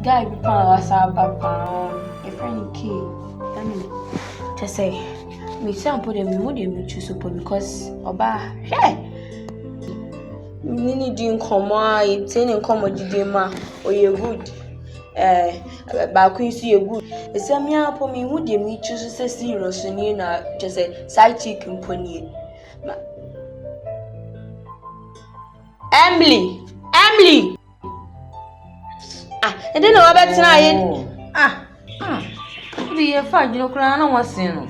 Guy be pan wasa papa. A friend key. I mean, just say me sample them mood me choose up because oba hey. Nini din koma, in common didema or you good. Back when you good. The same year for me would me choose a serious and you know just a side chick company. Emily. I didn't know about tonight. The fight, you crown was in.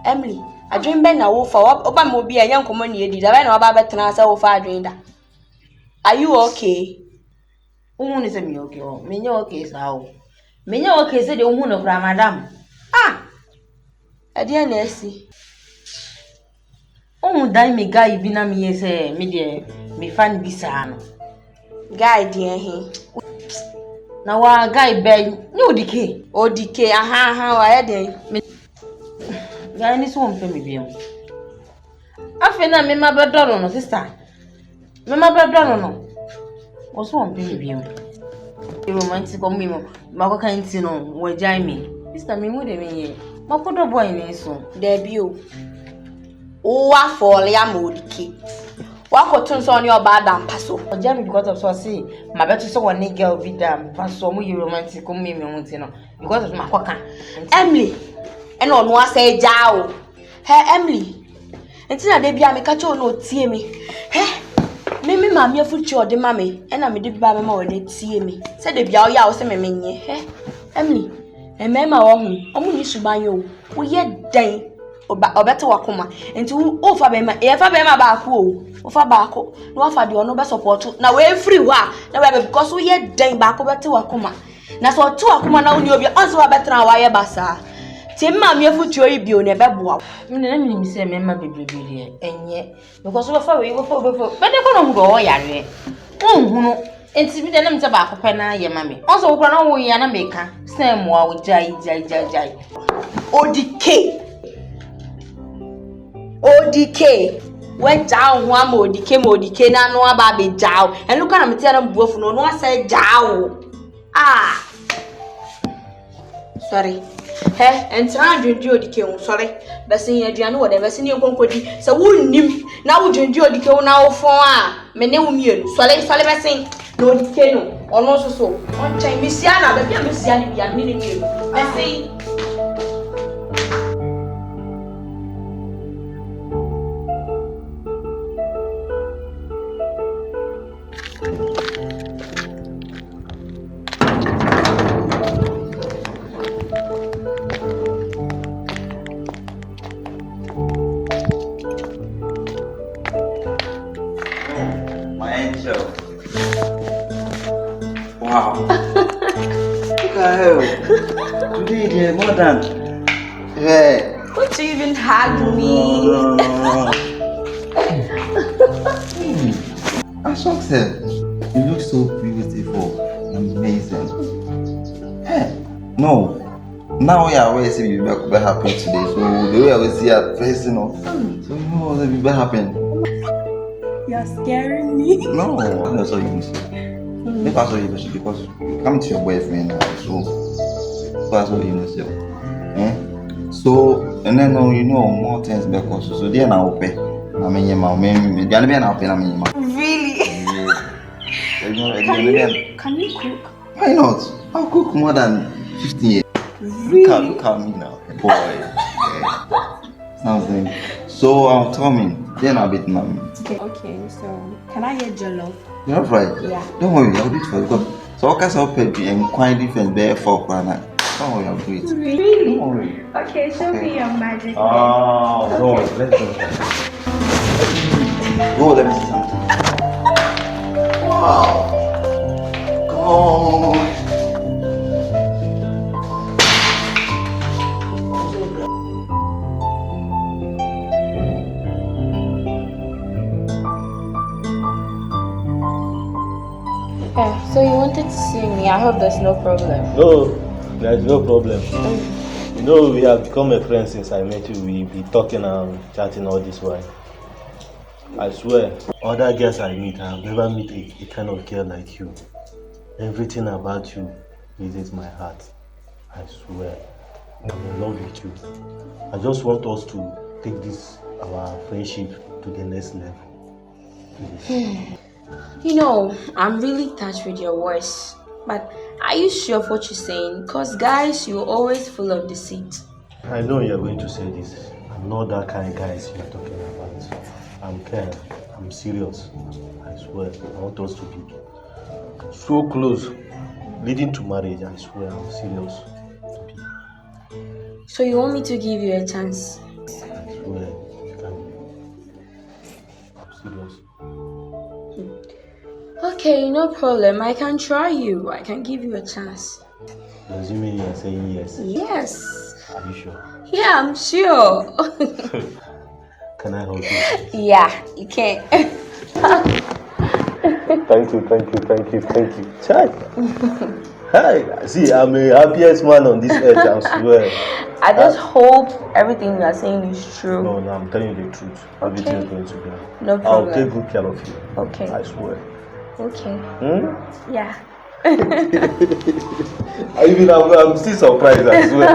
Emily, I dream Ben now for Obama will be a young community. I know about Betana so far dreamed. Are you okay? Who is a me okay? Me no case how. Me no okay, said the woman of Madame. I dear Nessie. Oh, die me guy, bina me say, me dear, me fan bisano. Guy, dear he. Now, our guy beg no decay. Oh, decay, how I had it. Guy, this won't pay me bien. I feel that me my brother no sister. Me my brother no. Also won't pay me bien. The romantic of me, my kind of no, where Jamie. Sister, me would me. My poor boy in so. Debut. Oh, I fall, ya moody. What turns on your bad and passo? Jamie, because of so see, my better so one girl be damn, pass so muy romantic on me, because of my quacker. Emily, and on what say Jow. Hey, Emily, and since I be catch on no tear me. Hey, Mimi, mammy, future, the mammy, and I did by my they see me. Said the Biao Yao, say me, hey, Emily, and Mamma, I'm going to buy you. We yet day. Or better wakuma into over bema back over back no offer the no support now we free wa now because we yet dang back over to wakuma na so to wakuma na uni obi also better na wire basa timma me future bi o ne beboa me say memma bebrebe enye because we for but they kono go yare ohunu enti bi de na me say back pe na ye mame also wo na wo ya na meka same wa wo jai ODK went down one ODK na no aba be jaw and look at me tell them both no say jaw sorry hey and try drink ODK sorry but say you no whatever say you konkodi say wonnim na wo drink ODK na wo fon me ne wo mienu sorry be say no ODK no ono so on chain me sia na be me sia ni bia me ne mienu be say Wow. Look at her. Today they're more than. Hey. Would you even hug me? I shocked her. You look so beautiful. Amazing. Hey. No. Now we are always saying you'll be happy today. So the way I will see her face, you know. So you know what will be happening. You're scaring me. No, that's all you miss. If I saw you miss because you come to your boyfriend now, so that's all you miss. So and then you know more things because so they are now pay. I mean, your mom, maybe they are now paying. I mean, your mom. Really? Can you cook? Why not? I'll cook more than 15 years. Really? Look at me now, boy. Something. So tell me, then I'll beat mommy. Okay, so can I get jollof? You're right. Yeah. Don't worry, I'll do it for you. Because so I can help you and quite different there for Prana. Don't worry, I'll do it. Really? Don't worry. Okay, show me your magic. Oh, go on, let's go. Go, let me see something. Wow. God. So you wanted to see me. I hope there's no problem. No, there's no problem. You know, we have become a friend since I met you. We be talking and chatting all this while. I swear, other girls I meet, I have never met a kind of girl like you. Everything about you pleases my heart. I swear. I'm in love with you. I just want us to take this, our friendship, to the next level. Please. You know, I'm really touched with your words. But are you sure of what you're saying? Because guys, you're always full of deceit. I know you're going to say this. I'm not that kind of guys you're talking about. I'm care. I'm serious. I swear. I want us to be so close, leading to marriage. I swear. I'm serious. So you want me to give you a chance? I swear. I'm serious. Okay, no problem. I can try you. I can give you a chance. Does it mean you're saying yes? Yes. Are you sure? Yeah, I'm sure. Can I help you? Yeah, you can. Thank you. Chai. Hi. See, I'm the happiest man on this earth, I swear. I just hope everything you are saying is true. No, I'm telling you the truth. Okay. Everything is going to be. No problem. I'll take good care of you. Okay. I swear. Okay. Yeah. I'm still surprised, I swear.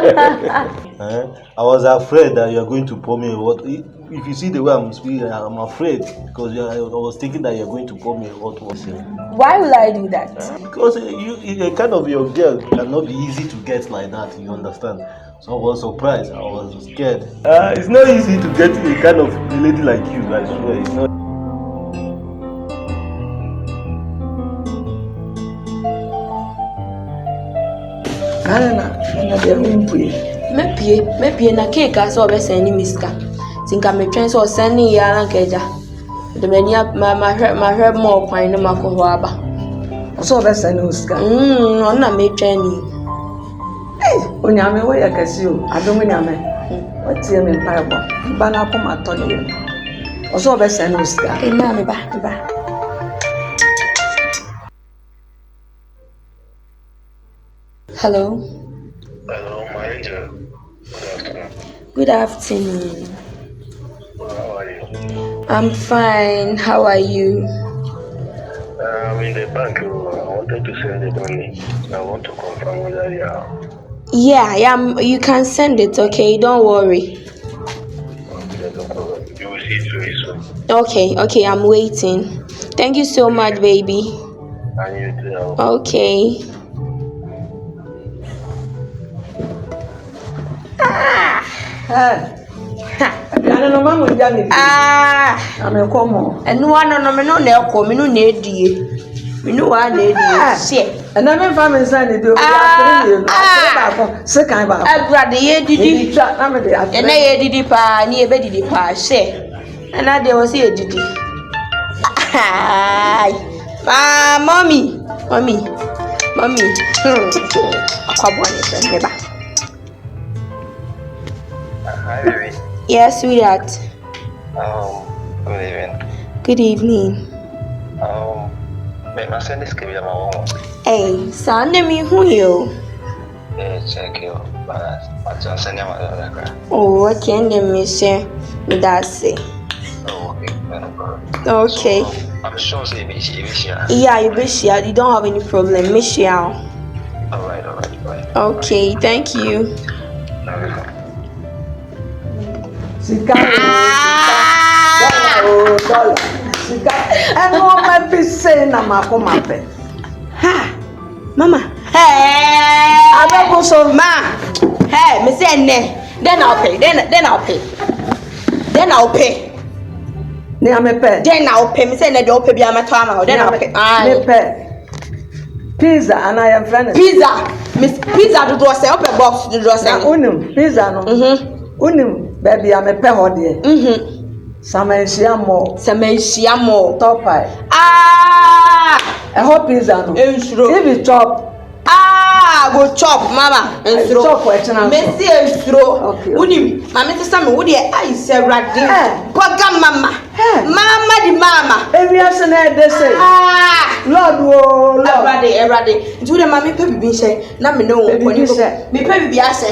I was afraid that you're going to pour me water. If you see the way I'm speaking, I'm afraid because I was thinking that you're going to pour me hot water. Why will I do that? Because you kind of your girl cannot be easy to get like that. You understand? So I was surprised. I was scared. It's not easy to get a kind of a lady like you. I swear, it's not. Mepie na cake as o be send me ska. Tinka me twen so send ya na keja. De me nia ma hwe mo kwan no makoho aba. So be send uska. No na me twen ni. Onyame we yakasi o. Adom nyame. Watie me mpaibo. Ba na akoma tole. So be send uska. Na me ba. Hello. Hello, my angel. Good afternoon. How are you? I'm fine. How are you? I'm in the bank. I wanted to send the money. I want to confirm whether you are. Yeah, you can send it, okay? Don't worry. Okay, no problem. You will see it very soon. Okay, I'm waiting. Thank you so much, baby. And you too. Okay. No mama jami. Ame komo. Enu ano no me no na ekọ me no na edie. Me no wa na edie. Se. Na me fa me san ni do. Afere ba ko. Se kan ba. Abrade ye didi. Na me de afere. Na ye didi pa, ni e be didi pa. Se. Na de wo se ye didi. Ai. Mommy. Akwabo ni se me ba. Hi, baby. Yes, sweetheart. Good evening. Good evening. May I send this to my home? Hey, Sunday me who you? Check you. But I just send you my. Oh, okay, and then me say, me that's it. Oh, okay. No problem. Okay. So, I'm sure say be here. Yeah, you be sure. You don't have any problem. Me sure. All right. Okay, thank you. Welcome. Sika. Dollar. Sika. Eno me be say na makoma pe. Ha, mama. Hey, I don't so ma. Hey, me say ne. Then I'll pay. Then I'll pay. ne ame pe. Then I'll pay. Me say ne do pay bi am to am. Then I'll pay. Me pe. Pizza and I am friend. Pizza. Miss pizza do say open box do say. Na unim pizza no. Unim baby ame pe ho de. Samensia mo. Topai. I hope pizza no. Ensuro. If you chop. Go chop, mama. Ensuro. Chop what na. Messi ensuro. Okay. Unim, mama te say me wo de ai se rade. Koga mama. Mama di mama. Every ase na dey say. Lord oh, Lord. Everade. Nti wo de mama pe bibi nhyɛ na me ne wo nkoni. Me pe bibi ase.